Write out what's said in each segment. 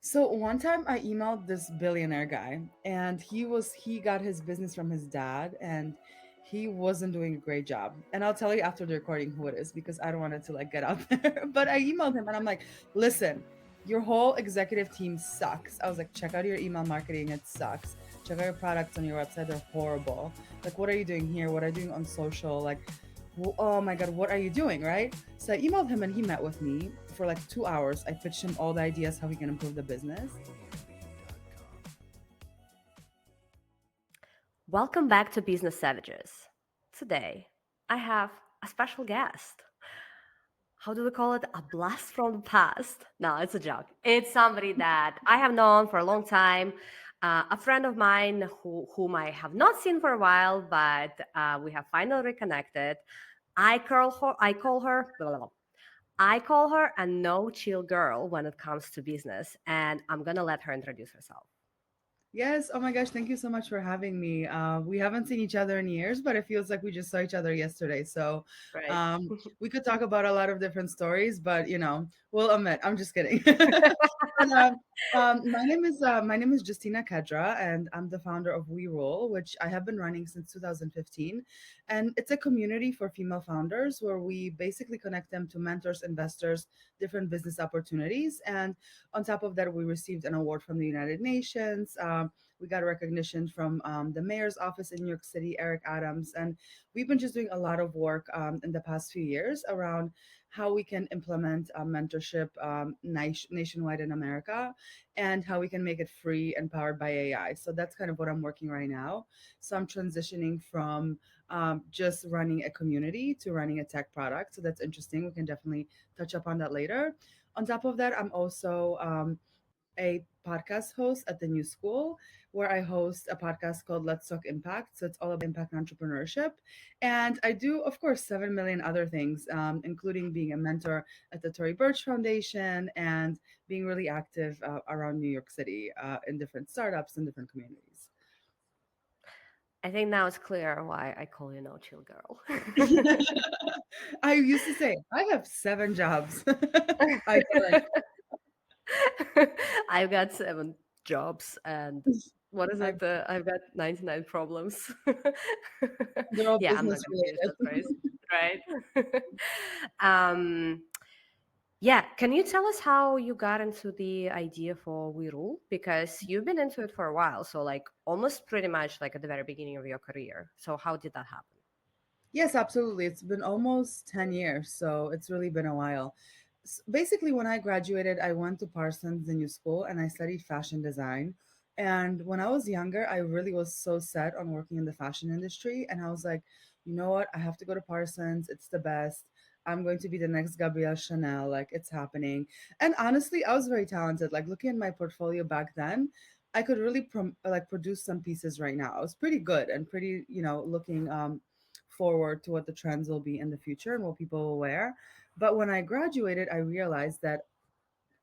So one time I emailed this billionaire guy and he got his business from his dad and he wasn't doing a great job. And I'll tell you after the recording who it is because I don't want it to like get out there. But I emailed him and I'm like, "Listen, your whole executive team sucks." I was like, "Check out your email marketing, it sucks. Check out your products on your website, they're horrible. Like what are you doing here? What are you doing on social? Like oh my god, what are you doing?" Right? So I emailed him and he met with me for like 2 hours. I pitched him all the ideas how he can improve the business. Welcome back to Business Savages. Today, I have a special guest. How do we call it? A blast from the past. No, it's a joke. It's somebody that I have known for a long time, a friend of mine whom I have not seen for a while, but we have finally reconnected. Blah, blah, blah. I call her a no chill girl when it comes to business, and I'm gonna let her introduce herself. Yes. Oh my gosh. Thank you so much for having me. We haven't seen each other in years, but it feels like we just saw each other yesterday. So Right. um, we could talk about a lot of different stories, but we'll admit, I'm just kidding. But, my name is Justyna Kedra, and I'm the founder of WeRule, which I have been running since 2015, and it's a community for female founders where we basically connect them to mentors, investors, different business opportunities, and on top of that, we received an award from the United Nations. We got recognition from the mayor's office in New York City, Eric Adams, and we've been just doing a lot of work in the past few years around how we can implement mentorship nationwide in America and how we can make it free and powered by AI. So that's kind of what I'm working right now. So I'm transitioning from just running a community to running a tech product. So that's interesting. We can definitely touch up on that later. On top of that, I'm also a podcast host at the New School, where I host a podcast called Let's Talk Impact. So it's all about impact entrepreneurship. And I do, of course, 7 million other things, including being a mentor at the Tory Burch Foundation and being really active around New York City in different startups and different communities. I think now it's clear why I call you no chill girl. I used to say, I have 7 jobs. I feel like I've got 7 jobs and what is I've, it? I've got 99 problems. they're all Yeah, I'm not business going to use that related. phrase. Right. um, yeah, can you tell us how you got into the idea for WeRule? Because you've been into it for a while, so like almost pretty much like at the very beginning of your career. So how did that happen? Yes, absolutely. It's been almost 10 years, so it's really been a while. Basically, when I graduated, I went to Parsons, the new school, and I studied fashion design. And when I was younger, I really was so set on working in the fashion industry. And I was like, you know what? I have to go to Parsons. It's the best. I'm going to be the next Gabrielle Chanel. Like, it's happening. And honestly, I was very talented. Like, looking at my portfolio back then, I could really produce some pieces right now. I was pretty good and pretty, looking forward to what the trends will be in the future and what people will wear. But when I graduated, I realized that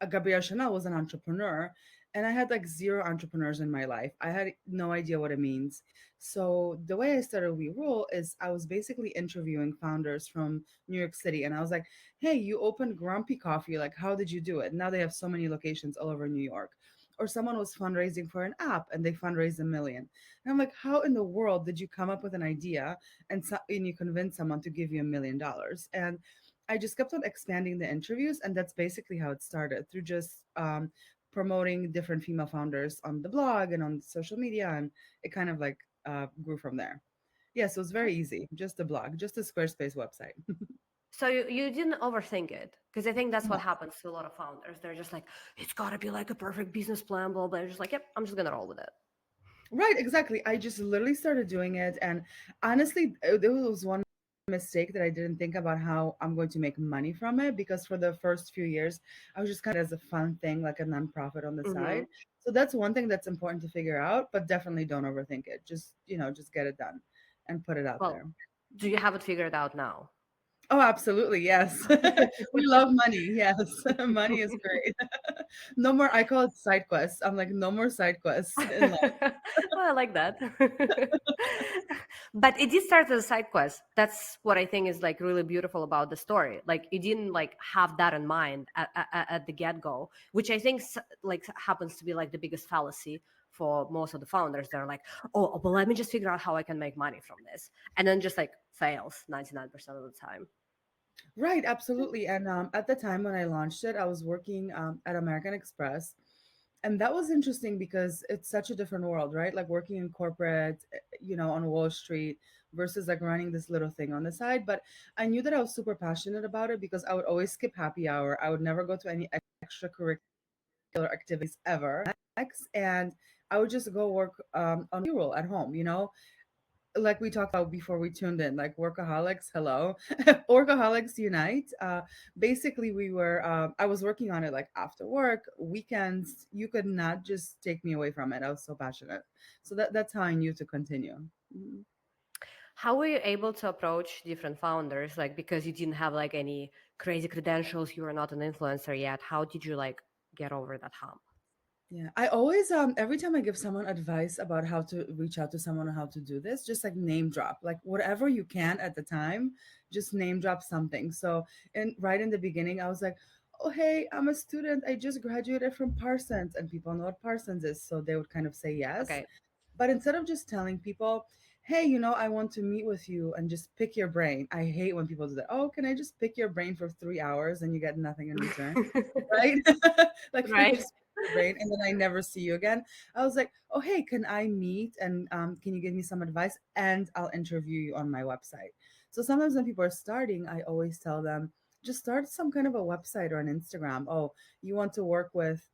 Gabrielle Chanel was an entrepreneur, and I had like zero entrepreneurs in my life. I had no idea what it means. So the way I started We Rule is I was basically interviewing founders from New York City, and I was like, "Hey, you opened Grumpy Coffee. Like, how did you do it?" Now they have so many locations all over New York. Or someone was fundraising for an app and they fundraised 1 million. And I'm like, how in the world did you come up with an idea and you convince someone to give you $1 million? And I just kept on expanding the interviews, and that's basically how it started through just promoting different female founders on the blog and on social media, and it kind of like grew from there. Yes, it was very easy. Just a blog, just a Squarespace website. So you didn't overthink it because I think that's what No. happens to a lot of founders. They're just like, it's got to be like a perfect business plan, blah blah. They're just like, yep, I'm just gonna roll with it. Right, exactly. I just literally started doing it, and honestly, there was one mistake that I didn't think about how I'm going to make money from it because for the first few years, I was just kind of as a fun thing, like a nonprofit on the Hmm. side. So that's one thing that's important to figure out, but definitely don't overthink it. Just get it done and put it out Well, there. do you have it figured out now? Oh, absolutely. Yes. We love money. Yes. Money is great. No more, I call it side quests. I'm like, no more side quests in life. Well, I like that. But it did start as a side quest. That's what I think is like really beautiful about the story. Like you didn't like have that in mind at the get go, which I think like happens to be like the biggest fallacy for most of the founders. They're like, oh, well, let me just figure out how I can make money from this, and then just like fails 99% of the time. Right, absolutely. And at the time when I launched it, I was working at American Express. And that was interesting because it's such a different world, right? Like working in corporate, on Wall Street versus like running this little thing on the side. But I knew that I was super passionate about it because I would always skip happy hour. I would never go to any extracurricular activities ever. And I would just go work on WeRule at home, like we talked about before we tuned in, like workaholics, hello, workaholics unite. Basically, I was working on it like after work, weekends. You could not just take me away from it. I was so passionate. So that's how I knew to continue. Mhm. How were you able to approach different founders? Like because you didn't have like any crazy credentials, you were not an influencer yet. How did you like get over that hump? Yeah, I always every time I give someone advice about how to reach out to someone or how to do this, just like name drop, like whatever you can at the time, just name drop something. So, and right in the beginning, I was like, "Oh, hey, I'm a student. I just graduated from Parsons," and people know what Parsons is, so they would kind of say yes. Okay. But instead of just telling people, "Hey, I want to meet with you and just pick your brain," I hate when people do that. Oh, can I just pick your brain for 3 hours and you get nothing in return? Right? Like I Right. just pick your brain and then I never see you again. I was like, oh hey, can I meet and can you give me some advice and I'll interview you on my website. So sometimes when people are starting, I always tell them just start some kind of a website or an Instagram. Oh, you want to work with,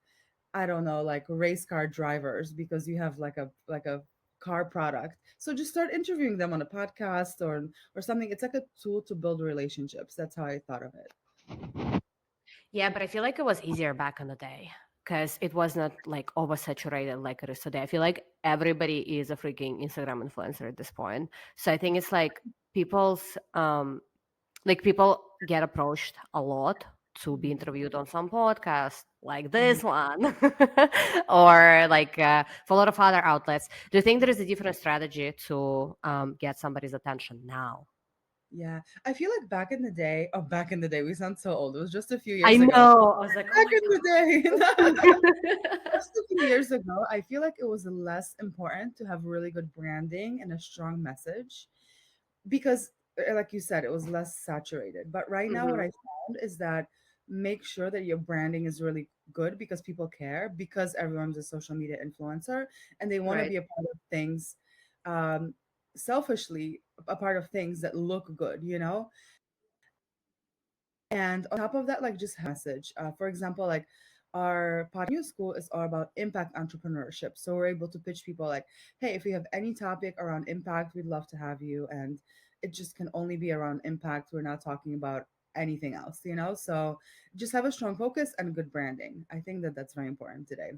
I don't know, like race car drivers because you have like a car product. So just start interviewing them on a podcast or something. It's like a tool to build relationships. That's how I thought of it. Yeah, but I feel like it was easier back in the day because it was not like oversaturated like it is today. I feel like everybody is a freaking Instagram influencer at this point. So I think it's like people's people get approached a lot to be Mhm. interviewed on some podcast like Mhm. this one or like for a lot of other outlets. Do you think there is a different strategy to get somebody's attention now? Yeah. I feel like back in the day, we sound so old. It was just a few I years ago. know. I was like, oh Back my in the day. god. Just a few years ago, I feel like it was less important to have really good branding and a strong message because, like you said, it was less saturated. But right now, what Hmm. I found is that make sure that your branding is really good because people care, because everyone's a social media influencer and they want to Right. be a part of things, um, selfishly, a part of things that look good, and on top of that, like just message. For example, like our podcast new school is all about impact entrepreneurship. So we're able to pitch people like, hey, if you have any topic around impact, we'd love to have you. And it just can only be around impact. We're not talking about anything else. So just have a strong focus and good branding. I think that that's very important today.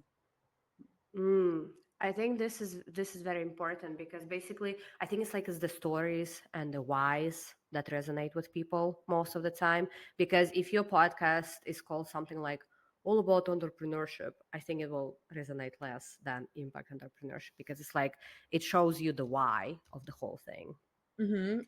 Mm, I think this is very important because basically I think it's the stories and the whys that resonate with people most of the time. Because if your podcast is called something like all about entrepreneurship, I think it will resonate less than impact entrepreneurship because it's like it shows you the why of the whole thing.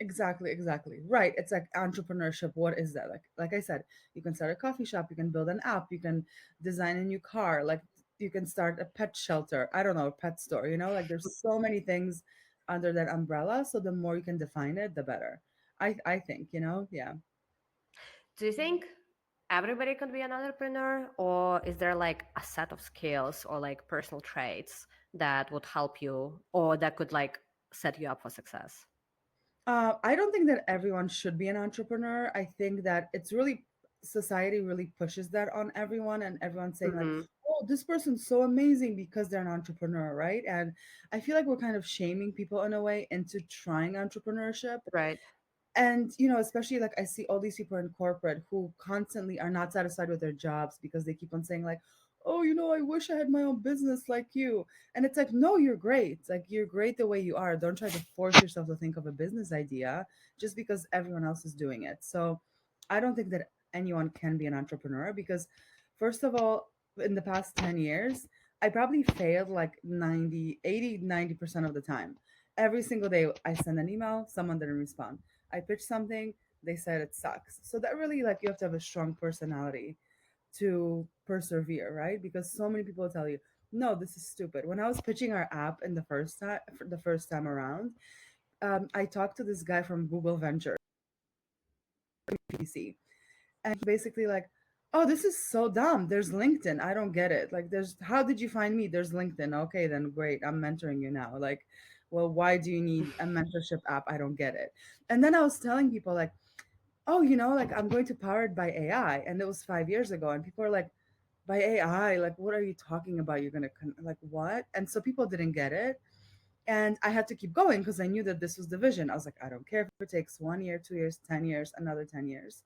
Exactly, exactly. Right. It's like entrepreneurship. What is that? Like I said, you can start a coffee shop, you can build an app, you can design a new car, like you can start a pet shelter. I don't know, a pet store, like there's so many things under that umbrella. So the more you can define it, the better. I think, yeah. Do you think everybody can be an entrepreneur, or is there like a set of skills or like personal traits that would help you or that could like set you up for success? I don't think that everyone should be an entrepreneur. I think that it's really society really pushes that on everyone, and everyone's saying like, Mm-hmm. "Oh, this person's so amazing because they're an entrepreneur," right? And I feel like we're kind of shaming people in a way into trying entrepreneurship. Right. And especially like I see all these people in corporate who constantly are not satisfied with their jobs because they keep on saying like, oh, I wish I had my own business like you. And it's like, no, you're great. Like you're great the way you are. Don't try to force yourself to think of a business idea just because everyone else is doing it. So I don't think that anyone can be an entrepreneur because, first of all, in the past 10 years, I probably failed like 90, 80, 90% of the time. Every single day I send an email, someone didn't respond. I pitched something, they said it sucks. So that really, like, you have to have a strong personality to persevere, right? Because so many people tell you, no, this is stupid. When I was pitching our app in the first time, for the first time around, I talked to this guy from Google Venture PC, and he basically like, oh, this is so dumb. There's LinkedIn. I don't get it. Like, there's, how did you find me? There's LinkedIn. Okay, then great. I'm mentoring you now. Like, well, why do you need a mentorship app? I don't get it. And then I was telling people like, oh, like I'm going to Powered by AI, and it was 5 years ago, and people are like, by AI, like, what are you talking about? You're gonna like what? And so people didn't get it, and I had to keep going because I knew that this was the vision. I was like, I don't care if it takes 1 year, 2 years, 10 years, another 10 years.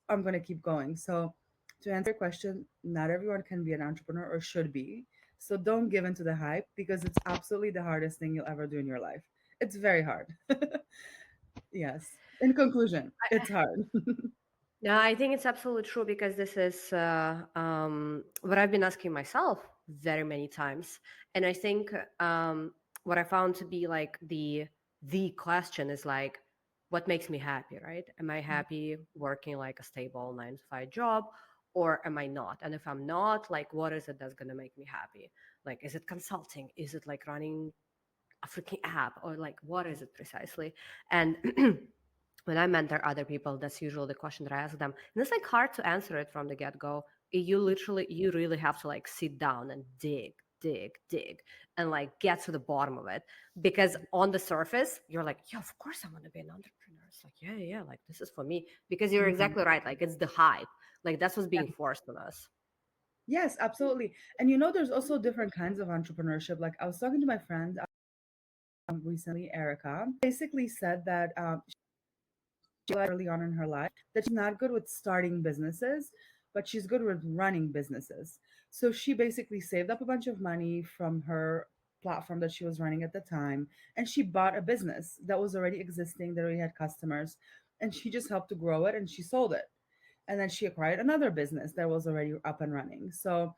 I'm gonna keep going. So to answer your question, not everyone can be an entrepreneur or should be. So don't give into the hype because it's absolutely the hardest thing you'll ever do in your life. It's very hard. Yes. In conclusion, it's hard. No, I think it's absolutely true because this is what I've been asking myself very many times, and I think what I found to be like the question is like, what makes me happy, right? Am I happy working like a stable 9 to 5 job, or am I not? And if I'm not, like, what is it that's gonna make me happy? Like, is it consulting? Is it like running a freaking app, or like what is it precisely? And when I mentor other people, that's usually the question that I ask them. And it's like hard to answer it from the get go. You really have to like sit down and dig, and like get to the bottom of it. Because on the surface, you're like, yeah, of course I want to be an entrepreneur. It's like, yeah, like this is for me. Because you're Mhm. exactly right. Like it's the hype. Like that's what's being forced on us. Yes, absolutely. And there's also different kinds of entrepreneurship. Like, I was talking to my friend recently, Erica, basically said that she realized early on in her life that she's not good with starting businesses, but she's good with running businesses. So she basically saved up a bunch of money from her platform that she was running at the time, and she bought a business that was already existing, that already had customers, and she just helped to grow it and she sold it. And then she acquired another business that was already up and running. So,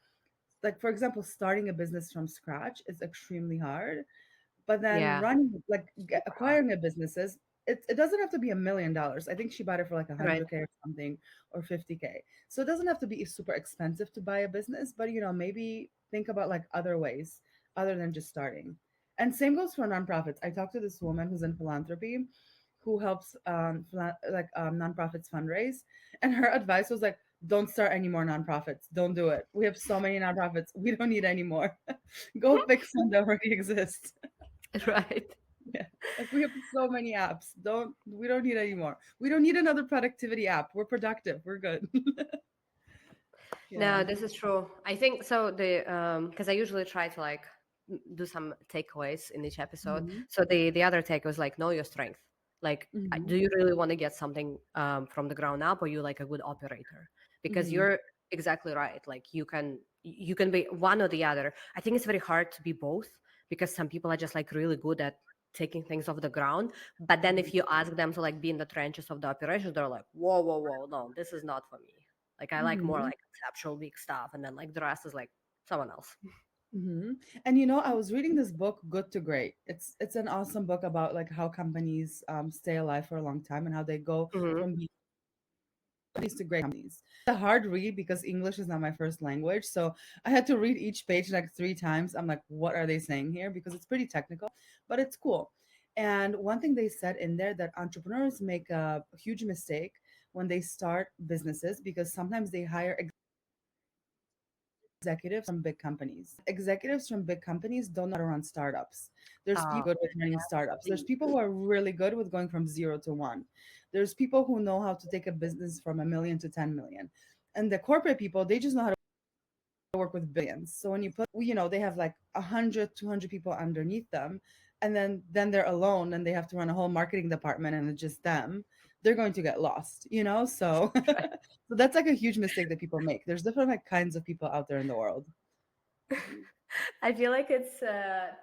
like, for example, starting a business from scratch is extremely hard, but then Yeah. running, like, Super hard. acquiring a businesses, it doesn't have to be $1 million. I think she bought it for like Right. 100K or something, or 50K. So it doesn't have to be super expensive to buy a business, but maybe think about like other ways other than just starting. And same goes for nonprofits. I talked to this woman who's in philanthropy, who helps nonprofits fundraise, and her advice was like, don't start any more nonprofits. Don't do it. We have so many nonprofits. We don't need any more. Go fix one that already exists. Right. Yeah. Like, we have so many apps. We don't need any more. We don't need another productivity app. We're productive. We're good. Yeah. No, this is true. I think so. The because I usually try to like do some takeaways in each episode. Hmm. So the other take was like know your strength. Like, Hmm. do you really want to get something from the ground up, or you like a good operator? Because Hmm. you're exactly right. Like you can be one or the other. I think it's very hard to be both because some people are just like really good at taking things off the ground. But then if you ask them to like be in the trenches of the operation, they're like, whoa, no, this is not for me. Like I like more Hmm. like conceptual big stuff, and then like the rest is like someone else. Hmm. And I was reading this book, Good to Great. It's an awesome book about like how companies stay alive for a long time and how they go Hmm. from being companies to great companies. It's a hard read because English is not my first language, so I had to read each page like 3 times. I'm like, what are they saying here? Because it's pretty technical, but it's cool. And one thing they said in there, that entrepreneurs make a huge mistake when they start businesses, because sometimes they hire executives from big companies. Executives from big companies don't know how to run startups. There's Oh, people good with running that's startups. There's the people who are really good with going from 0 to 1. There's people who know how to take a business from 1 million to 10 million. And the corporate people, they just know how to work with billions. So when you put, they have like 100, 200 people underneath them, and then they're alone and they have to run a whole marketing department and it's just them. They're going to get lost. So right. so that's like a huge mistake that people make. There's different like kinds of people out there in the world. I feel like it's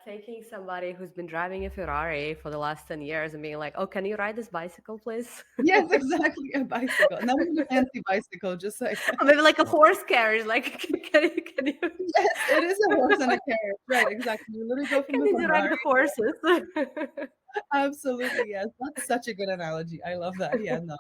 taking somebody who's been driving a Ferrari for the last 10 years and being like, oh, can you ride this bicycle, please? Yes, exactly, a bicycle. Not even a fancy bicycle, just like Or maybe like a horse carriage. Like, can you, yes, it is a horse and a carriage. Right, exactly. You literally go from can the you direct Ferrari. the horses? Absolutely, yes. That's such a good analogy. I love that. Yeah, no,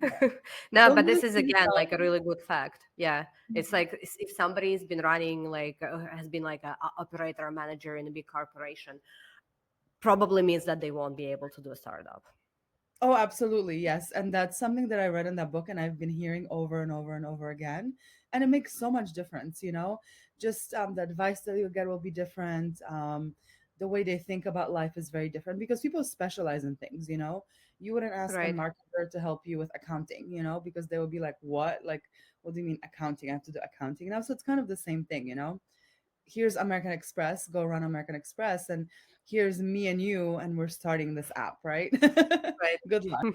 no, no. No, Don't but do this this is to again yourself. like a really good fact. Yeah, it's Mhm. like if somebody's been running like has been like a operator or manager in a big corporation, probably means that they won't be able to do a startup. Oh, absolutely, yes. And that's something that I read in that book and I've been hearing over and over and over again. And it makes so much difference, you know? Just the advice that you get will be different. The way they think about life is very different because people specialize in things, you know? You wouldn't ask a Right. marketer to help you with accounting, you know, because they would be like, what? Like, what do you mean accounting? I have to do accounting now. So it's kind of the same thing, you know? Here's American Express, go run American Express, and here's me and you, and we're starting this app, right? Good luck.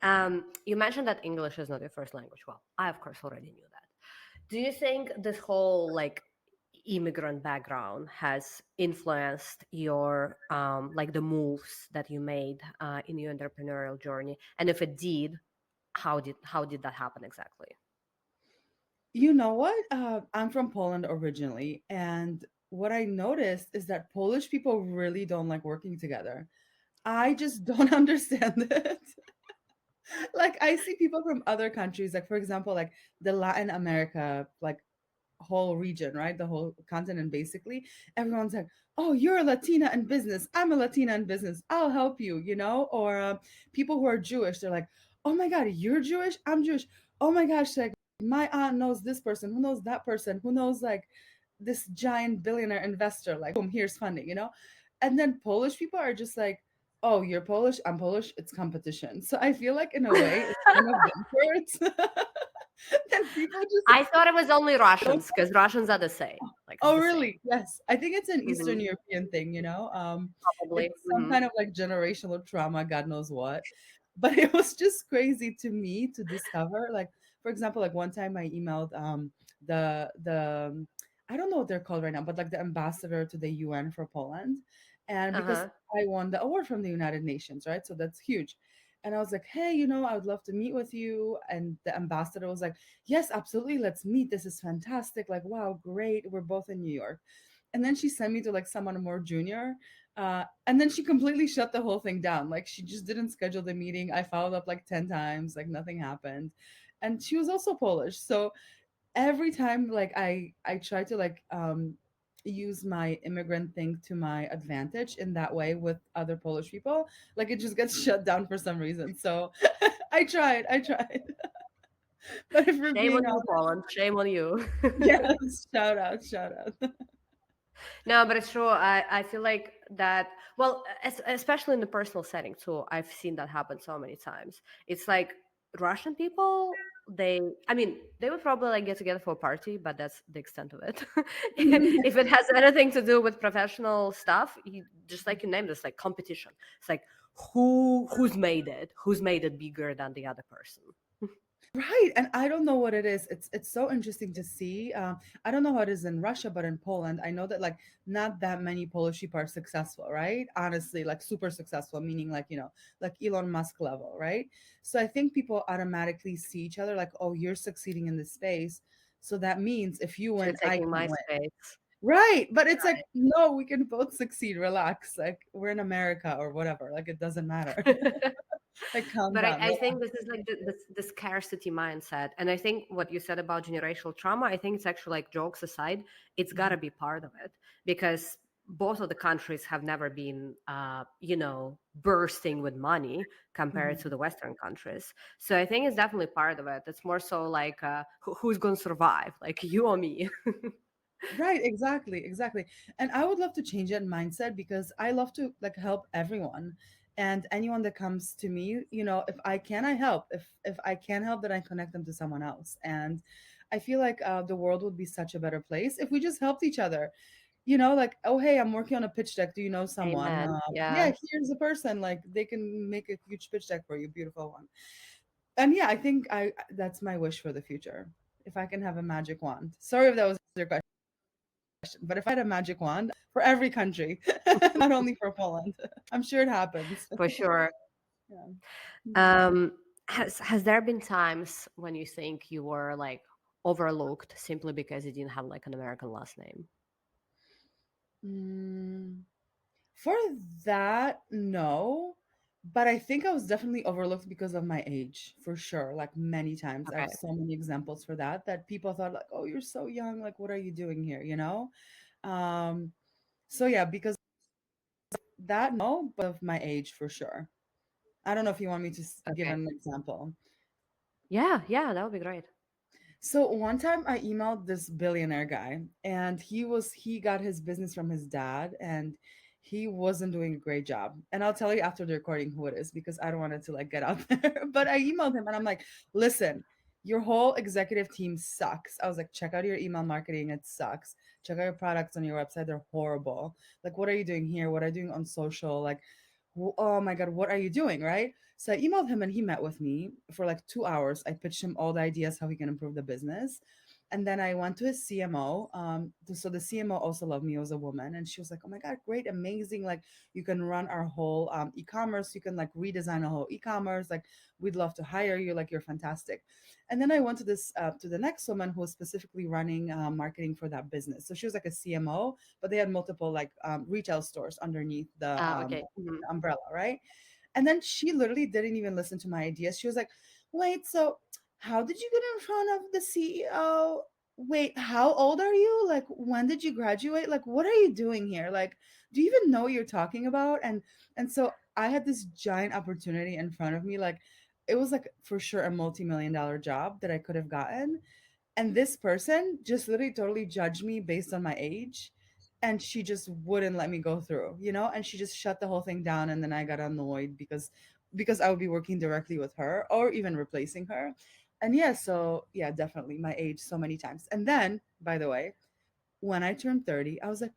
Right. You mentioned that English is not your first language. Well, I of course already knew that. Do you think this whole like immigrant background has influenced your like the moves that you made in your entrepreneurial journey? And if it did, how did that happen exactly? You know what? I'm from Poland originally, and what I noticed is that Polish people really don't like working together. I just don't understand it. Like I see people from other countries, like for example, like the Latin America, like whole region, right? The whole continent, basically. Everyone's like, "Oh, you're a Latina in business. I'm a Latina in business. I'll help you," you know. Or people who are Jewish, they're like, "Oh my God, you're Jewish. I'm Jewish. Oh my gosh, like my aunt knows this person, who knows that person, who knows like this giant billionaire investor. Like, boom, here's funding," you know. And then Polish people are just like, "Oh, you're Polish. I'm Polish. It's competition." So I feel like in a way, it's kind of backwards. Then people just I thought it was only don't. Russians because Russians are the same. Like it's Oh, the same. really? Yes. I think it's an Eastern Hmm. European thing, you know? Probably. It's some Hmm. kind of like generational trauma, God knows what. But it was just crazy to me to discover. Like, for example, like one time I emailed the I don't know what they're called right now, but like the ambassador to the UN for Poland. And Uh because huh. I won the award from the United Nations, right? So that's huge. And I was like, hey, you know, I would love to meet with you. And the ambassador was like, yes, absolutely. Let's meet. This is fantastic. Like, wow, great. We're both in New York. And then she sent me to like someone more junior. And then she completely shut the whole thing down. Like, she just didn't schedule the meeting. I followed up like 10 times, like, nothing happened. And she was also Polish. So every time, like, I try to like, use my immigrant thing to my advantage in that way with other Polish people, like it just gets shut down for some reason. So I tried. But if we're Shame being on you, honest, Poland. Shame on you. yes, shout out, shout out. No, but it's true. I feel like that. Well, especially in the personal setting too. I've seen that happen so many times. It's like Russian people. I mean, they would probably like get together for a party, but that's the extent of it. If it has anything to do with professional stuff, just like you named, it's like competition. It's like who's made it bigger than the other person. Right, and I don't know what it is. It's so interesting to see. I don't know how it is in Russia, but in Poland, I know that like not that many Polish people are successful, right? Honestly, like super successful, meaning like like Elon Musk level, right? So I think people automatically see each other like, oh, you're succeeding in this space, so that means if you So you're win, I taking can my win. space. Right, but it's like no, we can both succeed. Relax, like we're in America or whatever. Like it doesn't matter. Like calm But I, down, I relax. think this is like the scarcity mindset. And I think what you said about generational trauma, I think it's actually like jokes aside, it's got to be part of it because both of the countries have never been, bursting with money compared to Mhm. the Western countries. So I think it's definitely part of it. It's more so like who's going to survive, like you or me. Right, exactly, exactly. And I would love to change that mindset because I love to like help everyone and anyone that comes to me, if I can, I help. If I can help, then I connect them to someone else. And I feel like the world would be such a better place if we just helped each other. Like, oh hey, I'm working on a pitch deck. Do you know someone? Amen. Yeah, Yeah. here's a person. Like they can make a huge pitch deck for you, beautiful one. And yeah, I think I that's my wish for the future. If I can have a magic wand. Sorry if that was your question. But if I had a magic wand for every country, not only for Poland, I'm sure it happens. For sure. Yeah. Mhm. Um, has there been times when you think you were like overlooked simply because you didn't have like an American last name? Mm, for that, no. But I think I was definitely overlooked because of my age, for sure. Like many times. I have Okay. so many examples for that, that people thought like, "Oh, you're so young. Like, what are you doing here?" You know? Um, so yeah, because that, no, but of my age for sure. I don't know if you want me to give Okay. an example. Yeah, yeah, that would be great. So one time I emailed this billionaire guy, and he got his business from his dad, and he wasn't doing a great job. And I'll tell you after the recording who it is, because I don't want it to like get out there. But I emailed him and I'm like, "Listen, your whole executive team sucks." I was like, "Check out your email marketing, it sucks. Check out your products on your website, they're horrible. Like, what are you doing here? What are you doing on social? Like, oh my god, what are you doing?" Right? So I emailed him and he met with me for like 2 hours. I pitched him all the ideas how he can improve the business. And then I went to his CMO. So the CMO also loved me. It was a woman. And she was like, "Oh my God, great, amazing. Like, you can run our whole e commerce. You can like redesign a whole e commerce. Like, we'd love to hire you. Like, you're fantastic." And then I went to to the next woman who was specifically running marketing for that business. So she was like a CMO, but they had multiple like retail stores underneath Ah, okay. Mhm. the umbrella, right? And then she literally didn't even listen to my ideas. She was like, "Wait, so how did you get in front of the CEO? Wait, how old are you? Like, when did you graduate? Like, what are you doing here? Like, do you even know what you're talking about?" And so I had this giant opportunity in front of me. Like, it was like for sure a multi-million dollar job that I could have gotten, and this person just literally totally judged me based on my age. And she just wouldn't let me go through, and she just shut the whole thing down. And then I got annoyed because I would be working directly with her or even replacing her. And yeah, so yeah, definitely my age so many times. And then, by the way, when I turned 30, I was like,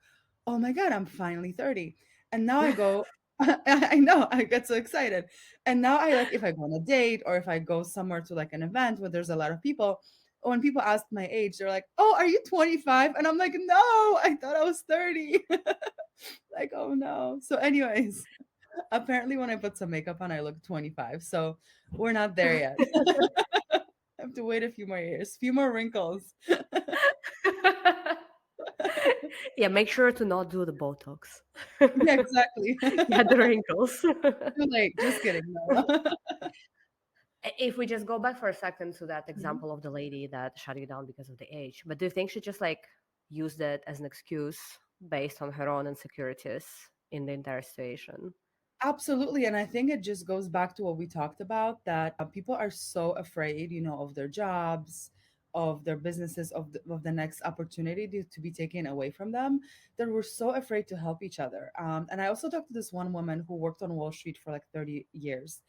"Oh my God, I'm finally 30." And now I go, I know, I get so excited. And now I like, if I go on a date or if I go somewhere to like an event where there's a lot of people, when people ask my age, they're like, "Oh, are you 25?" And I'm like, "No, I thought I was 30." Like, oh no. So, anyways, apparently when I put some makeup on, I look 25. So we're not there yet. I have to wait a few more years, few more wrinkles. Yeah, make sure to not do the Botox. Yeah, exactly. Get the wrinkles. Too late. Just kidding. No. If we just go back for a second to that Mhm. example of the lady that shut you down because of the age, but do you think she just like used it as an excuse based on her own insecurities in the entire situation? Absolutely. And I think it just goes back to what we talked about, that people are so afraid, of their jobs, of their businesses, of the next opportunity to be taken away from them, that we're so afraid to help each other. And I also talked to this one woman who worked on Wall Street for like 30 years.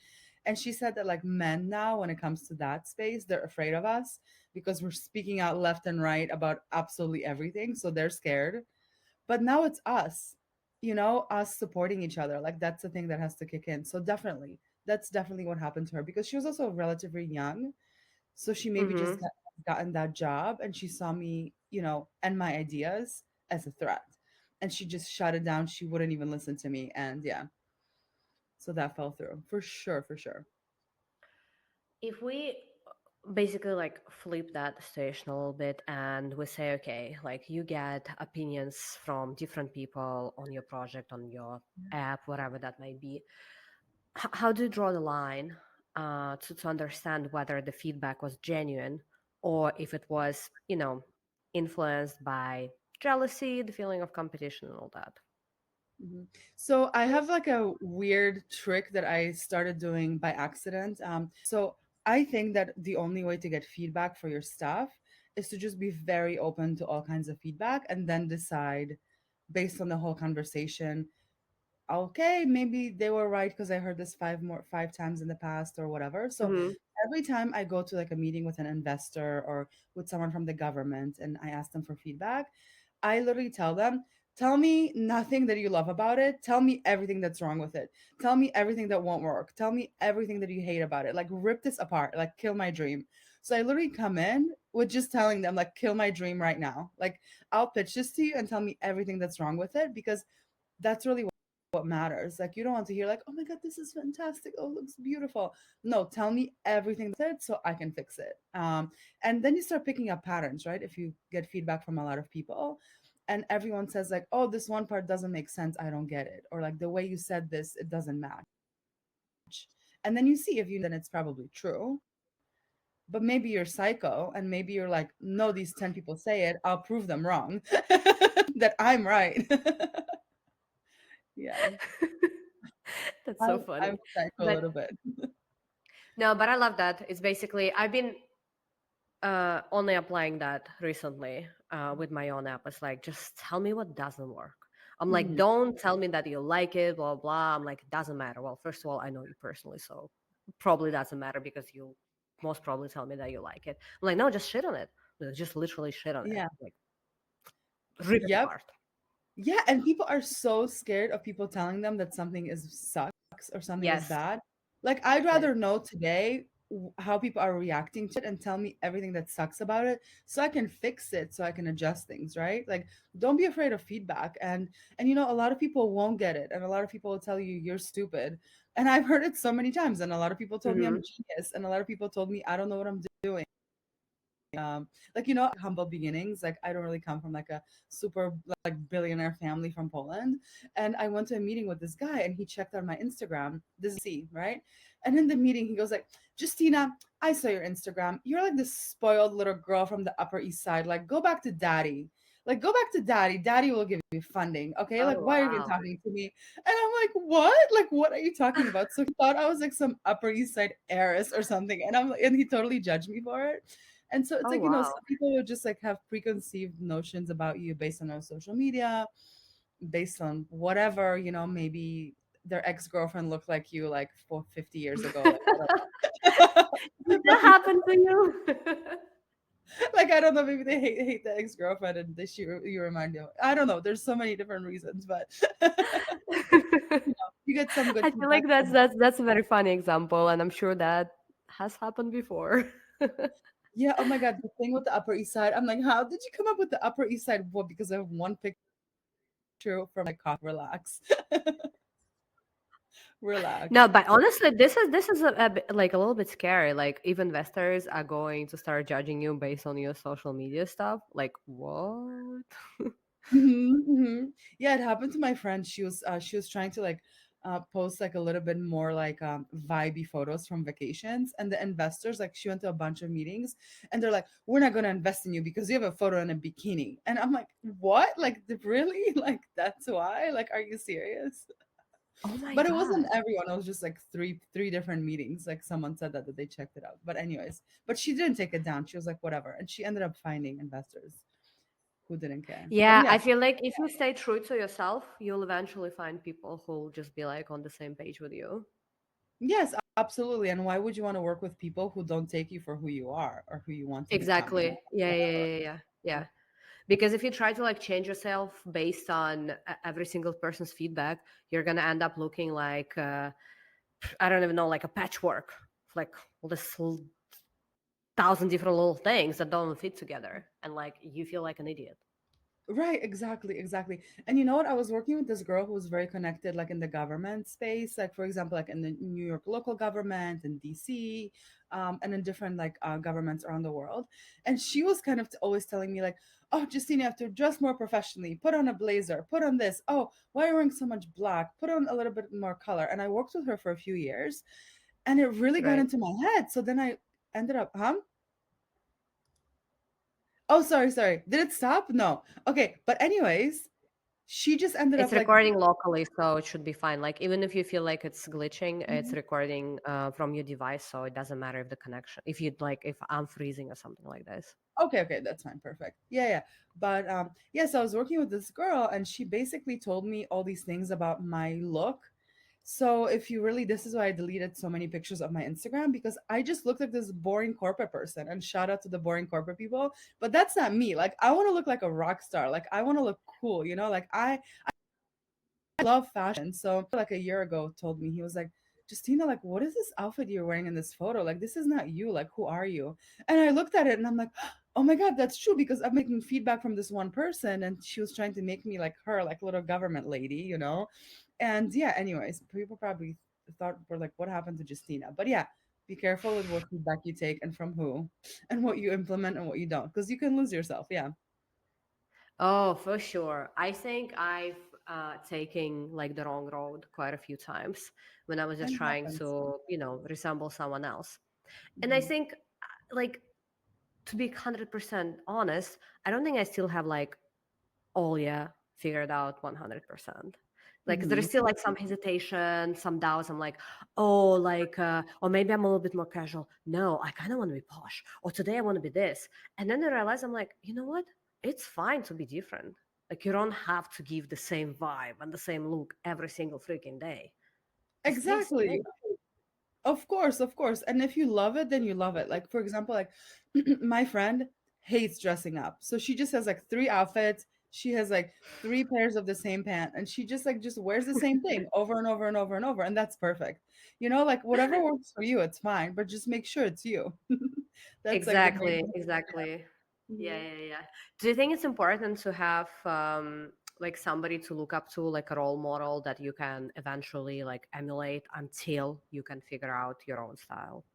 And she said that like men now, when it comes to that space, they're afraid of us because we're speaking out left and right about absolutely everything. So they're scared. But now it's us, us supporting each other. Like that's the thing that has to kick in. So definitely, that's definitely what happened to her, because she was also relatively young. So she maybe just Hmm. gotten that job, and she saw me, and my ideas as a threat. And she just shut it down. She wouldn't even listen to me. And yeah, so that fell through for sure, for sure. If we basically like flip that situation a little bit and we say, okay, like you get opinions from different people on your project, on your app, whatever that may be, how do you draw the line to understand whether the feedback was genuine or if it was, influenced by jealousy, the feeling of competition, and all that? Mhm. So I have like a weird trick that I started doing by accident. So I think that the only way to get feedback for your stuff is to just be very open to all kinds of feedback and then decide based on the whole conversation, okay, maybe they were right because I heard this 5 times in the past or whatever. So Hmm. every time I go to like a meeting with an investor or with someone from the government and I ask them for feedback, I literally tell them, "Tell me nothing that you love about it. Tell me everything that's wrong with it. Tell me everything that won't work. Tell me everything that you hate about it. Like rip this apart, like kill my dream." So I literally come in with just telling them like kill my dream right now. Like I'll pitch this to you and tell me everything that's wrong with it, because that's really what matters. Like you don't want to hear like, "Oh my god, this is fantastic. Oh, it looks beautiful." No, tell me everything that's it so I can fix it. And then you start picking up patterns, right? If you get feedback from a lot of people and everyone says like, "Oh, this one part doesn't make sense. I don't get it." Or like the way you said this, it doesn't match. And then you see if you then it's probably true. But maybe you're psycho and maybe you're like, no, these 10 people say it. I'll prove them wrong. That I'm right. Yeah. That's so I'm funny. psycho a But little bit. no, but I love that. It's basically I've been only applying that recently with my own app. It's like just tell me what doesn't work. I'm like, Mhm. don't tell me that you like it, blah blah. I'm like, it doesn't matter. Well, first of all, I know you personally, so probably doesn't matter because you most probably tell me that you like it. I'm like, no, just shit on it. Just literally shit on it. Yeah. Like rip it Yep. apart. Yeah, and people are so scared of people telling them that something is sucks or something is Yes. bad. Like I'd Yes. rather know today how people are reacting to it and tell me everything that sucks about it so I can fix it, so I can adjust things, right? Like don't be afraid of feedback. And you know, a lot of people won't get it and a lot of people will tell you you're stupid. And I've heard it so many times and a lot of people told me I'm a Hmm. genius and a lot of people told me I don't know what I'm doing. Like you know, humble beginnings. Like I don't really come from like a super like billionaire family from Poland, and I went to a meeting with this guy and he checked out my Instagram. This is C, right? And in the meeting he goes like, Justina, I saw your Instagram. You're like this spoiled little girl from the Upper East Side. Like go back to daddy. Like go back to daddy. Daddy will give you funding. Okay. Like Oh why are you even wow. talking to me? And I'm like, what? Like what are you talking about? So he thought I was like some Upper East Side heiress or something. And he totally judged me for it. And so it's Oh like, you know, wow. some people will just like have preconceived notions about you based on our social media, based on whatever, you know, maybe their ex-girlfriend looked like you like 50 years ago. Like, I Did don't that know. happen to you? Like, I don't know, maybe they hate the ex-girlfriend and you remind them. I don't know. There's so many different reasons, but you get some good I feel feedback like that's from that's that's a very funny example, and I'm sure that has happened before. yeah, oh my god, the thing with the Upper East Side. I'm like, how did you come up with the Upper East Side? Well, because I have one picture from my cough. Relax. No, Relax. but honestly, this is like a little bit scary. Like if investors are going to start judging you based on your social media stuff, like what? Yeah, it happened to my friend. She was trying to like post like a little bit more like vibey photos from vacations, and the investors like she went to a bunch of meetings, and they're like, "We're not gonna invest in you because you have a photo in a bikini." And I'm like, "What? Like really? Like that's why? Like, are you serious?" Oh my But it wasn't god. everyone. It was just like three different meetings. Like someone said that they checked it out. But anyways, but she didn't take it down. She was like, "Whatever," and she ended up finding investors who didn't care. But Yeah, yeah. I feel like if you stay true to yourself, you'll eventually find people who'll just be like on the same page with you. Yes, absolutely. And why would you want to work with people who don't take you for who you are or who you want to become, you know? Exactly. Yeah, yeah, Whatever. yeah, yeah, yeah. Because if you try to like change yourself based on every single person's feedback, you're gonna end up looking like I don't even know, like a patchwork, like all this thousand different little things that don't fit together, and like you feel like an idiot. Right, exactly, exactly. And you know what? I was working with this girl who was very connected, like in the government space, like for example, like in the New York local government, in DC, and in different like governments around the world. And she was kind of always telling me like, "Oh, Justine, you have to dress more professionally. Put on a blazer. Put on this. Oh, why are you wearing so much black? Put on a little bit more color." And I worked with her for a few years, and it really got Right. into my head. So then I ended up, huh? Oh, sorry, sorry. Did it stop? No. Okay, but anyways, she just ended It's up like recording locally, so it should be fine. Like even if you feel like it's glitching, it's mhm. recording from your device, so it doesn't matter if the connection, if you'd like, if I'm freezing or something like this. Okay, okay, that's fine, perfect. Yeah, yeah. But yes, I was working with this girl and she basically told me all these things about my look. So if you really this is why I deleted so many pictures of my Instagram because I just looked like this boring corporate person and shout out to the boring corporate people, but that's not me. Like I want to look like a rock star. Like I want to look cool, you know? Like I love fashion. So like a year ago told me he was like, Justina, like what is this outfit you're wearing in this photo? Like this is not you. Like who are you? And I looked at it and I'm like, Oh my God, that's true because I'm making feedback from this one person and she was trying to make me like her, like little government lady, you know? And yeah, anyways, people probably thought we're like, what happened to Justina? But yeah, be careful with what feedback you take and from who and what you implement and what you don't, because you can lose yourself. Yeah, Oh, for sure. I think I've taken like the wrong road quite a few times when I was just it trying happens. to, resemble someone else. And I Mhm. think, like, to be 100% honest, I don't think I still have like Olya figured out 100%. Like there's Mhm. still like some hesitation, some doubts. I'm like, oh, like, or maybe I'm a little bit more casual. No, I kind of want to be posh. Or today I want to be this. And then I realize I'm like, you know what? It's fine to be different. Like you don't have to give the same vibe and the same look every single freaking day. Just be you. Exactly. Of course, of course. And if you love it, then you love it. Like, for example, like my friend hates dressing up. So she just has like three outfits. She has like three pairs of the same pant and she just wears the same thing over and over and over and over. And that's perfect. You know, like whatever works for you, it's fine, but just make sure it's you. That's like the main Exactly, thing. exactly. Yeah, Mhm. yeah, yeah. Do you think it's important to have like somebody to look up to, like a role model that you can eventually like emulate until you can figure out your own style?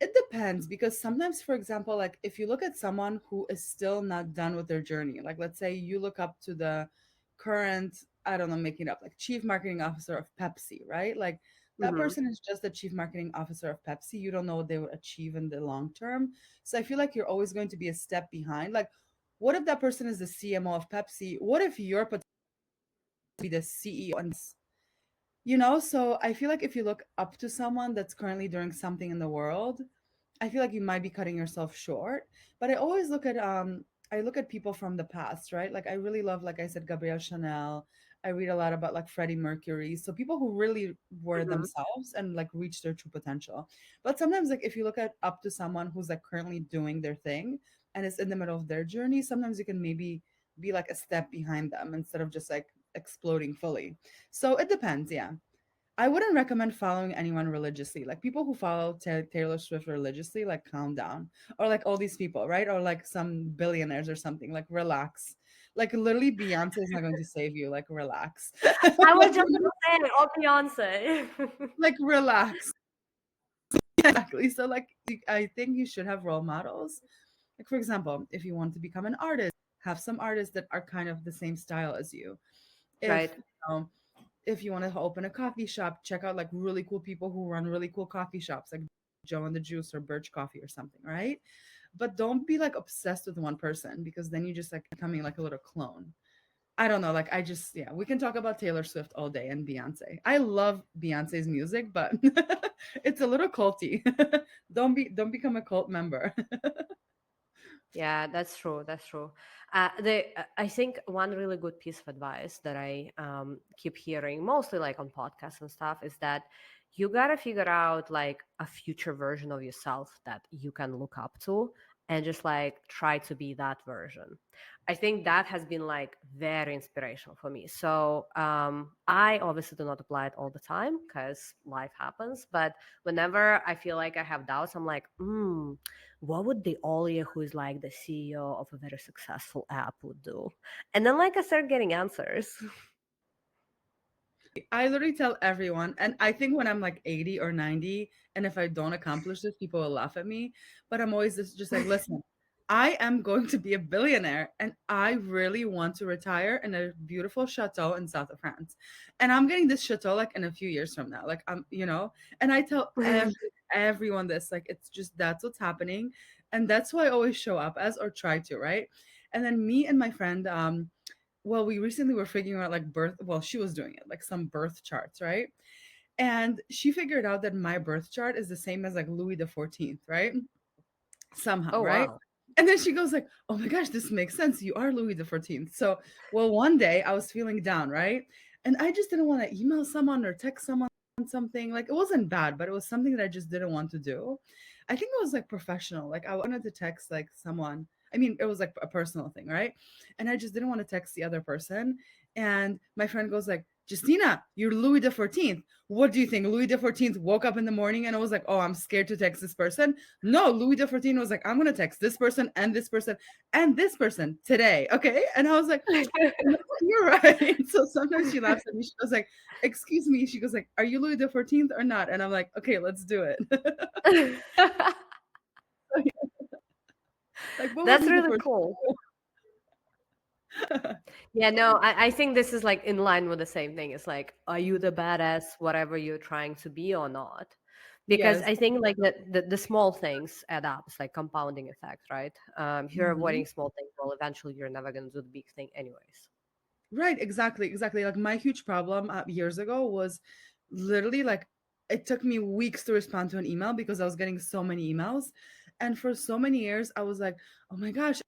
It depends because sometimes, for example, like if you look at someone who is still not done with their journey, like let's say you look up to the current, I don't know, making it up, like chief marketing officer of Pepsi, right? Like that Mm-hmm. person is just the chief marketing officer of Pepsi. You don't know what they will achieve in the long term. So I feel like you're always going to be a step behind. Like, what if that person is the CMO of Pepsi? What if you're potentially be the CEO and so I feel like if you look up to someone that's currently doing something in the world, I feel like you might be cutting yourself short. But I look at people from the past, right? Like I really love, like I said, Gabrielle Chanel. I read a lot about like Freddie Mercury. So people who really were Mm-hmm. themselves and like reached their true potential. But sometimes like if you look at up to someone who's like currently doing their thing and is in the middle of their journey, sometimes you can maybe be like a step behind them instead of just like exploding fully. So it depends, yeah. I wouldn't recommend following anyone religiously. Like people who follow Taylor Swift religiously, like calm down. Or like all these people, right? Or like some billionaires or something. Like relax. Like literally Beyonce is not going to save you. Like relax. I was just gonna say, oh, Beyonce. Like relax. Exactly. So like I think you should have role models. Like for example, if you want to become an artist, have some artists that are kind of the same style as you. If Right. if you want to open a coffee shop, check out like really cool people who run really cool coffee shops, like Joe and the Juice or Birch Coffee or something, right? But don't be like obsessed with one person because then you just like becoming like a little clone. I don't know, like I just yeah, we can talk about Taylor Swift all day and Beyonce. I love Beyonce's music, but it's a little culty. Don't become a cult member. Yeah, that's true. That's true. I think one really good piece of advice that I keep hearing, mostly like on podcasts and stuff, is that you gotta figure out like a future version of yourself that you can look up to, and just like try to be that version. I think that has been like very inspirational for me. So I obviously do not apply it all the time because life happens, but whenever I feel like I have doubts, I'm like, what would the Olya, who is like the CEO of a very successful app, would do? And then like I start getting answers. I literally tell everyone, and I think when I'm like 80 or 90, and if I don't accomplish this, people will laugh at me. But I'm always just like, listen, I am going to be a billionaire, and I really want to retire in a beautiful chateau in south of France. And I'm getting this chateau like in a few years from now. Like and I tell everyone this, like it's just that's what's happening. And that's who I always show up as or try to, right? And then me and my friend, well, we recently were figuring out like well, she was doing it, like some birth charts, right? And she figured out that my birth chart is the same as like Louis the 14th, right? Somehow, Oh right? wow. And then she goes like, "Oh my gosh, this makes sense. You are Louis the 14th." So, well, one day I was feeling down, right? And I just didn't want to email someone or text someone something. Like it wasn't bad, but it was something that I just didn't want to do. I think it was like professional. Like I wanted to text like someone. I mean, it was like a personal thing, right? And I just didn't want to text the other person. And my friend goes like, Justina, you're Louis the 14th. What do you think? Louis the 14th woke up in the morning and I was like, oh, I'm scared to text this person. No, Louis the 14th was like, I'm going to text this person and this person and this person today. Okay. And I was like, you know what? You're right. So sometimes she laughs at me. She goes like, excuse me. She goes like, are you Louis the 14th or not? And I'm like, okay, let's do it. Like, what was That's Louis the really 14th? cool. Yeah, no, I think this is like in line with the same thing. It's like, are you the badass, whatever you're trying to be or not? Because Yes. I think like the small things add up. It's like compounding effect, right? If you're Mhm. avoiding small things, well, eventually you're never going to do the big thing anyways. Right, exactly, exactly. Like my huge problem years ago was literally like it took me weeks to respond to an email because I was getting so many emails. And for so many years, I was like, oh my gosh,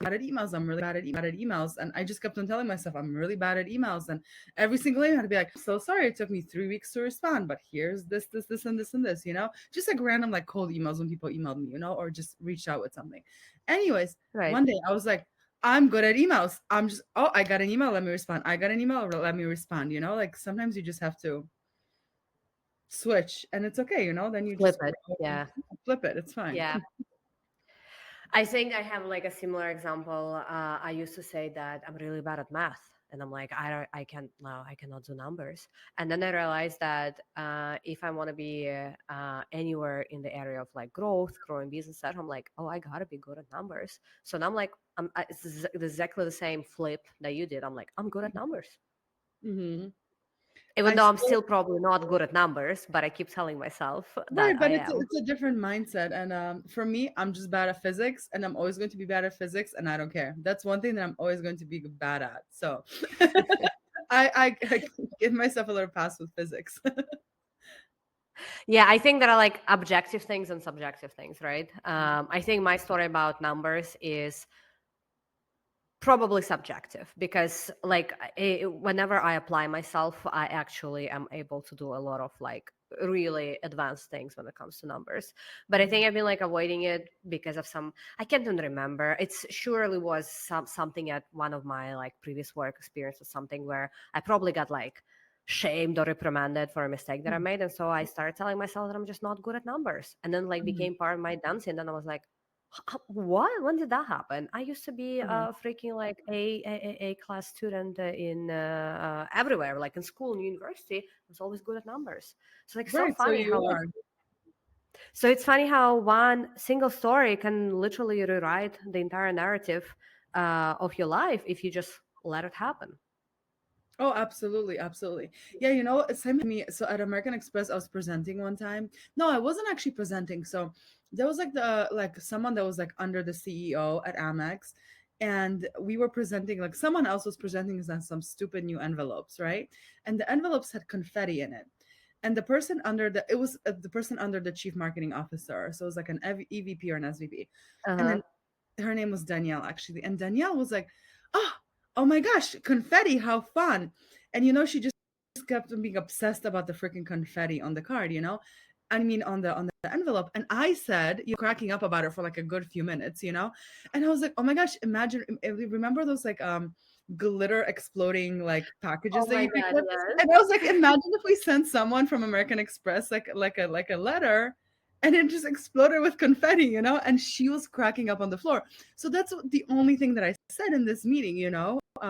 bad at emails. I'm really bad at emails. And I just kept on telling myself I'm really bad at emails. And every single day I'd be like, so sorry, it took me 3 weeks to respond, but here's this, and this, and this, just like random like cold emails when people emailed me, or just reached out with something. Anyways, Right. one day I was like, I'm good at emails. I'm just, oh, I got an email, let me respond. I got an email, let me respond. Like sometimes you just have to switch and it's okay, then you Flip just it. grow and Yeah. flip it. It's fine. Yeah. I think I have like a similar example. I used to say that I'm really bad at math, and I'm like, I can't, no, I cannot do numbers. And then I realized that if I want to be anywhere in the area of like growth, growing business, at I'm like, oh, I gotta be good at numbers. So now I'm like, it's exactly the same flip that you did. I'm like, I'm good at numbers, Hmm. even I though I'm still still probably not good at numbers, but I keep telling myself Right, that I but it's a, am. it's a different mindset. And for me, I'm just bad at physics, and I'm always going to be bad at physics, and I don't care. That's one thing that I'm always going to be bad at. So I give myself a little pass with physics. Yeah, I think there are like objective things and subjective things, right? I think my story about numbers is probably subjective because like whenever I apply myself, I actually am able to do a lot of like really advanced things when it comes to numbers. But I think I've been like avoiding it because of some, I can't even remember. It's surely was something at one of my like previous work experience or something where I probably got like shamed or reprimanded for a mistake that I made. And so I started telling myself that I'm just not good at numbers. And then like Mhm, became part of my dancing. And then I was like, what? When did that happen? I used to be mhm. freaking like a class student in everywhere, like in school and university. I was always good at numbers. So like so Right, so funny you how like are. so it's funny how one single story can literally rewrite the entire narrative of your life if you just let it happen. Oh, absolutely, absolutely. Yeah, same with me. So at American Express, I was presenting one time. No, I wasn't actually presenting. So there was like someone that was like under the CEO at Amex, and we were presenting, like someone else was presenting us on some stupid new envelopes, right? And the envelopes had confetti in it. And the person under the chief marketing officer. So it was like an EVP or an SVP. And Uh-huh. then her name was Danielle actually. And Danielle was like, "Oh, oh my gosh, confetti, how fun." And she just kept on being obsessed about the freaking confetti on the card, I mean on the envelope. And I said, cracking up about it for like a good few minutes, And I was like, "Oh my gosh, imagine remember those like glitter exploding like packages Oh that my you could god, get?" yes. And I was like, "Imagine if we sent someone from American Express like a letter and it just exploded with confetti, and she was cracking up on the floor." So that's the only thing that I said in this meeting,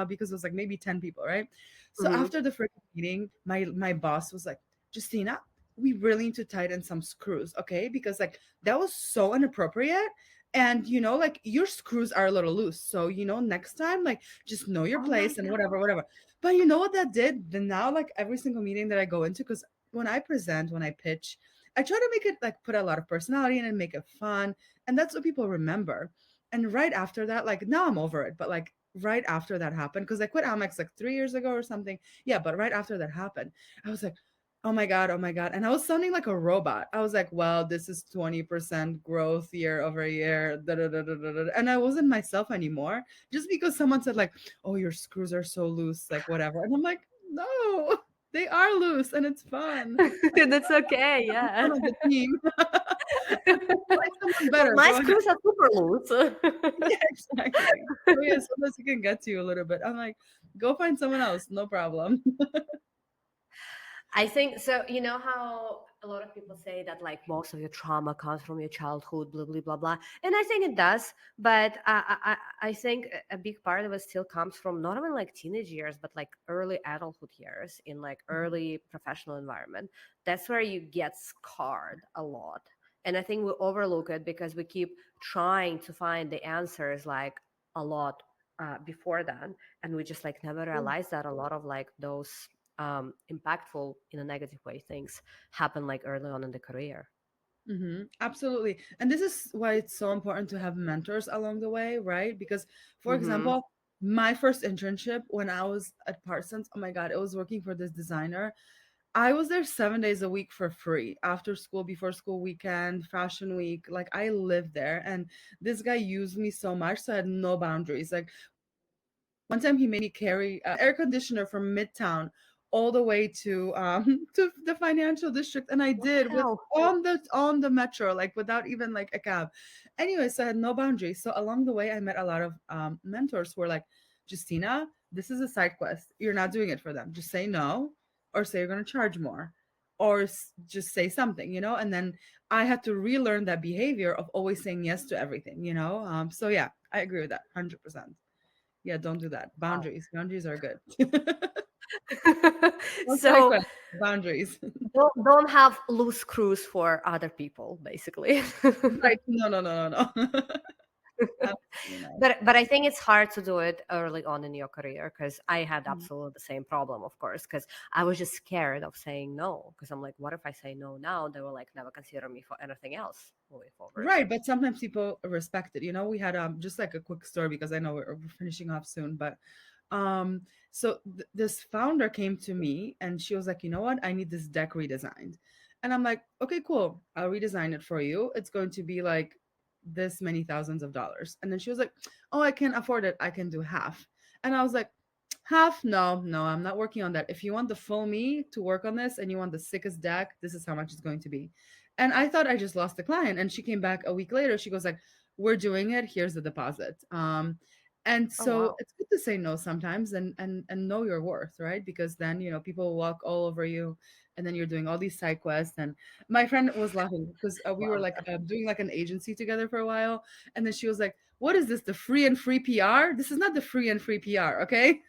because it was like maybe 10 people, right? So Hmm. after the freaking meeting, my boss was like, "Justina, we really need to tighten some screws, okay? Because like that was so inappropriate. And like your screws are a little loose. So, next time, like just know your Oh my place and god. whatever, whatever." But you know what that did? Then now, like every single meeting that I go into, because when I pitch, I try to make it like put a lot of personality in it, make it fun. And that's what people remember. And right after that, like now I'm over it, but like right after that happened, because I quit Amex like 3 years ago or something. Yeah, but right after that happened, I was like, oh my God, oh my God. And I was sounding like a robot. I was like, well, this is 20% growth year over year. Da, da, da, da, da, da. And I wasn't myself anymore just because someone said, like, oh, your screws are so loose, like whatever. And I'm like, no, they are loose and it's fun. That's okay, I'm yeah. fun on the team. Find someone Well, better. my Go ahead. screws are super loose. Yeah, exactly. Oh yeah, sometimes it can get to you a little bit. I'm like, go find someone else, no problem. I think so. You know how a lot of people say that like most of your trauma comes from your childhood, blah blah blah blah, and I think it does. But I think a big part of it still comes from not even like teenage years, but like early adulthood years in like early professional environment. That's where you get scarred a lot, and I think we overlook it because we keep trying to find the answers like a lot before then, and we just like never realize that a lot of like those impactful in a negative way things happen like early on in the career. Absolutely. And this is why it's so important to have mentors along the way, right? Because, for Mm-hmm. example, my first internship when I was at Parsons, oh my God, it was working for this designer. I was there 7 days a week for free, after school, before school, weekend, fashion week. Like I lived there, and this guy used me so much, so I had no boundaries. Like one time he made me carry an air conditioner from Midtown all the way to to the financial district, and I What the did with hell? on the metro, like without even like a cab. Anyway, so I had no boundaries. So along the way, I met a lot of mentors who were like, Justina, this is a side quest. You're not doing it for them. Just say no, or say you're going to charge more, or just say something, and then I had to relearn that behavior of always saying yes to everything. So yeah, I agree with that 100%. Yeah, don't do that. Boundaries are good. Don't side So quest, boundaries. don't have loose screws for other people basically. Right. No, no, no, no, no. Absolutely not. But I think it's hard to do it early on in your career because I had Mhm. absolutely the same problem, of course, because I was just scared of saying no because I'm like, what if I say no now? They will like never consider me for anything else moving forward. Right, but sometimes people respect it. We had just like a quick story, because I know we're finishing off soon, but um so this founder came to me and she was like, "You know what? I need this deck redesigned." And I'm like, "Okay, cool. I'll redesign it for you. It's going to be like this many thousands of dollars." And then she was like, "Oh, I can't afford it. I can do half." And I was like, "Half? No, no, I'm not working on that. If you want the full me to work on this and you want the sickest deck, this is how much it's going to be." And I thought I just lost the client. And she came back a week later. She goes like, "We're doing it. Here's the deposit." And Oh so wow. it's good to say no sometimes, and know your worth, right? Because then people will walk all over you, and then you're doing all these side quests. And my friend was laughing because we were Love like that. doing like an agency together for a while, and then she was like, "What is this? The free and free PR? This is not the free and free PR, okay?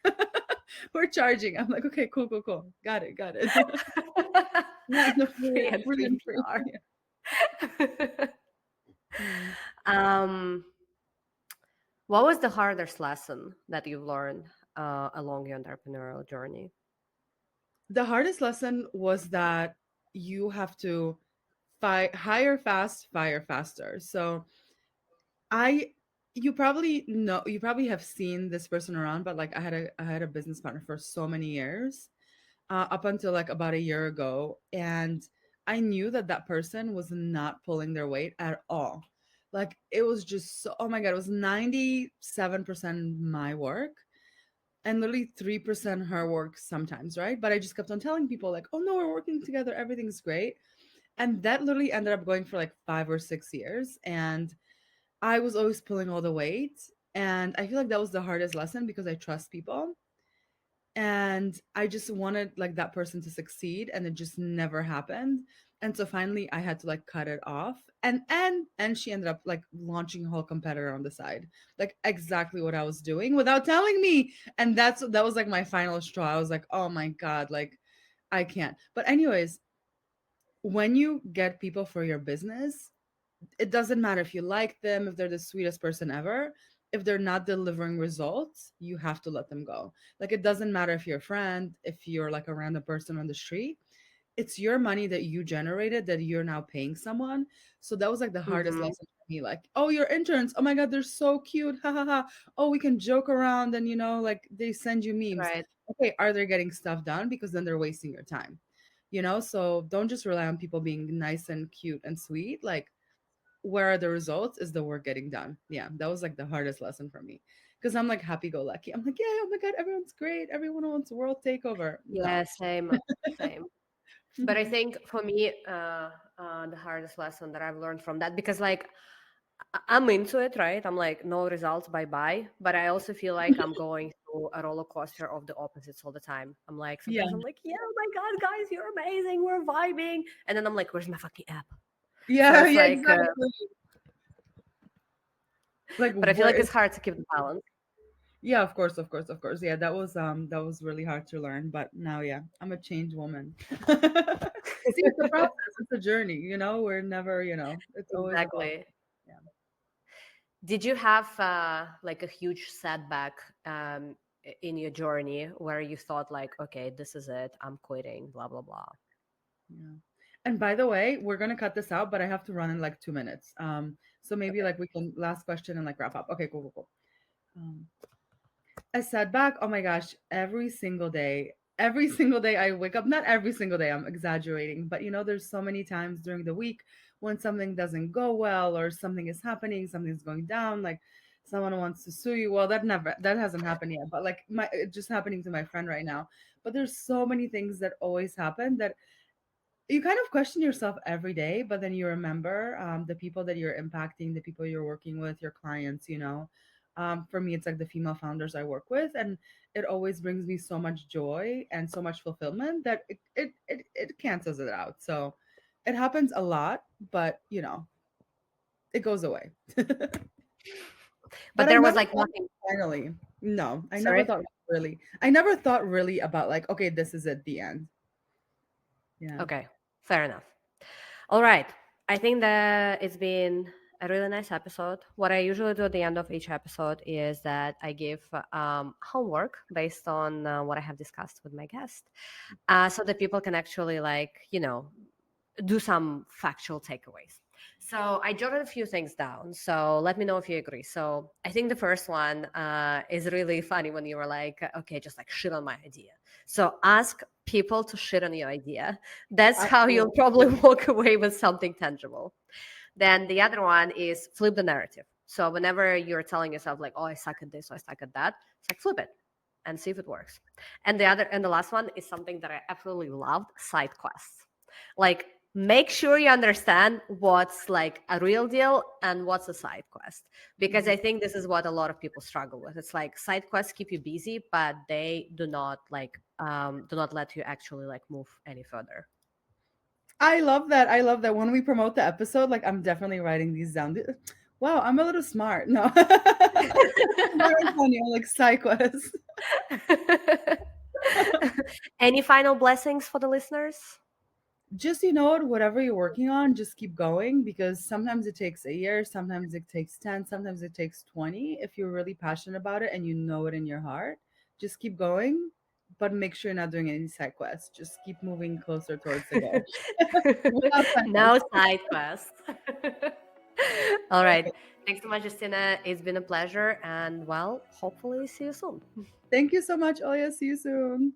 We're charging." I'm like, "Okay, cool, cool, cool. Got it, got it." Not the Free and free free and free. PR. Yeah. Hmm. um, what was the hardest lesson that you've learned along your entrepreneurial journey? The hardest lesson was that you have to hire fast, fire faster. So I you probably have seen this person around, but like I had a business partner for so many years, up until like about a year ago, and I knew that that person was not pulling their weight at all. Like it was just so, oh my God, it was 97% my work and literally 3% her work sometimes, right? But I just kept on telling people like, "Oh no, we're working together, everything's great." And that literally ended up going for like 5 or 6 years, and I was always pulling all the weight. And I feel like that was the hardest lesson, because I trust people, and I just wanted like that person to succeed, and it just never happened. And so finally I had to like cut it off, and she ended up like launching a whole competitor on the side, like exactly what I was doing without telling me. And that was like my final straw. I was like, "Oh my God, like I can't." But anyways, when you get people for your business, it doesn't matter if you like them, if they're the sweetest person ever. If they're not delivering results, you have to let them go. Like it doesn't matter if you're a friend, if you're like a random person on the street. It's your money that you generated that you're now paying someone. So that was like the hardest Mm-hmm. lesson for me. Like, "Oh, your interns, oh my God, they're so cute. Ha ha ha. Oh, we can joke around, and like they send you memes." Right. Okay, are they getting stuff done? Because then they're wasting your time. So don't just rely on people being nice and cute and sweet. Like, where are the results? Is the work getting done? Yeah, that was like the hardest lesson for me, because I'm like happy go lucky. I'm like, "Yeah, oh my God, everyone's great. Everyone wants world takeover." No. Yeah, same, same. But I think for me, the hardest lesson that I've learned from that, because like I'm into it, right? I'm like, no results, bye bye. But I also feel like I'm going through a roller coaster of the opposites all the time. I'm like, Yeah. sometimes I'm like, yeah, oh my God, guys, you're amazing. We're vibing. And then I'm like, where's my fucking app? So Yeah, it's yeah, like, exactly. Like but I feel where like is it's hard to keep the balance. yeah, of course, of course, of course. Yeah, that was really hard to learn, but now yeah, I'm a changed woman. See, it's a process, it's a journey, you know, we're never, you know, it's always evolving. Exactly. Yeah. Did you have like a huge setback in your journey where you thought like, okay, this is it, I'm quitting, blah, blah, blah? Yeah. And by the way, we're gonna cut this out, but I have to run in like 2 minutes. So maybe Okay. like we can last question and like wrap up. Okay, cool, cool, cool. A setback, oh my gosh, every single day I wake up, not every single day, I'm exaggerating, but you know, there's so many times during the week when something doesn't go well or something is happening, something's going down, like someone wants to sue you. Well, that hasn't happened yet, but like it just happening to my friend right now. But there's so many things that always happen that you kind of question yourself every day, but then you remember the people that you're impacting, the people you're working with, your clients, you know. For me, it's like the female founders I work with, and it always brings me so much joy and so much fulfillment that it cancels it out. So it happens a lot, but you know, it goes away. But But I there was never like thought nothing. finally. No, I never Sorry. thought really. I never thought really about like, okay, this is it, the end. Yeah. Okay, fair enough. All right. I think that it's been a really nice episode. What I usually do at the end of each episode is that I give homework based on what I have discussed with my guest, so that people can actually, like, do some factual takeaways. So I jotted a few things down. So let me know if you agree. So I think the first one is really funny when you were like, okay, just like shit on my idea. So ask people to shit on your idea. That's how you'll Absolutely. probably walk away with something tangible. Then the other one is flip the narrative. So whenever you're telling yourself like, oh, I suck at this, or I suck at that, it's like flip it and see if it works. And the last one is something that I absolutely loved: side quests. Like, make sure you understand what's like a real deal and what's a side quest, because Mhm. I think this is what a lot of people struggle with. It's like side quests keep you busy, but they do not let you actually like move any further. I love that. I love that when we promote the episode, like I'm definitely writing these down. Wow, I'm a little smart. No. Very funny. I like side quests. Any final blessings for the listeners? Just you know what, whatever you're working on, just keep going because sometimes it takes a year, sometimes it takes 10, sometimes it takes 20. If you're really passionate about it and you know it in your heart, just keep going, but make sure you're not doing any side quests. Just keep moving closer towards the goal without side No quests. side quest. All right. Okay. Thanks so much, Justina. It's been a pleasure. And well, hopefully, see you soon. Thank you so much, Olya. See you soon.